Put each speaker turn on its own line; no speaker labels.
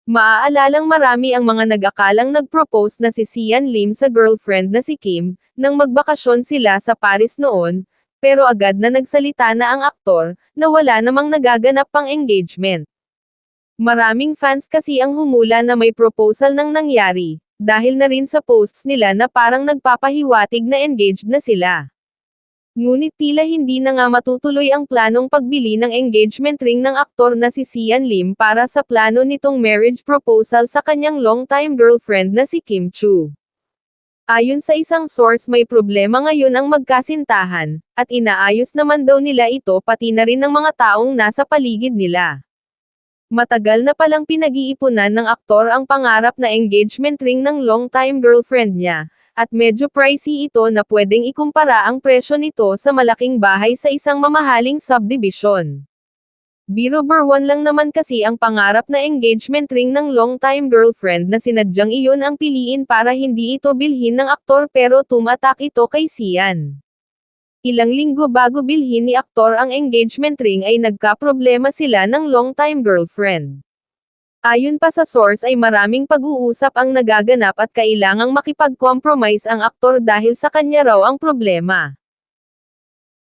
Maaalalang marami ang mga nag-akalang nag-propose na si Sian Lim sa girlfriend na si Kim, nang magbakasyon sila sa Paris noon, pero agad na nagsalita na ang aktor, na wala namang nagaganap pang engagement. Maraming fans kasi ang humula na may proposal nang nangyari, dahil na rin sa posts nila na parang nagpapahiwatig na engaged na sila. Ngunit tila hindi na nga matutuloy ang planong pagbili ng engagement ring ng aktor na si Sian Lim para sa plano nitong marriage proposal sa kanyang long-time girlfriend na si Kim Chu. Ayon sa isang source, may problema ngayon ang magkasintahan, at inaayos naman daw nila ito pati na rin ng mga taong nasa paligid nila. Matagal na palang pinag-iipunan ng aktor ang pangarap na engagement ring ng long-time girlfriend niya, at medyo pricey ito na pwedeng ikumpara ang presyo nito sa malaking bahay sa isang mamahaling subdivision. Biro-buruan lang naman kasi ang pangarap na engagement ring ng long-time girlfriend na sinadyang iyon ang piliin para hindi ito bilhin ng aktor, pero tumatak ito kay Sian. Ilang linggo bago bilhin ni aktor ang engagement ring ay nagkaproblema sila ng long-time girlfriend. Ayon pa sa source ay maraming pag-uusap ang nagaganap at kailangang makipag-compromise ang aktor dahil sa kanya raw ang problema.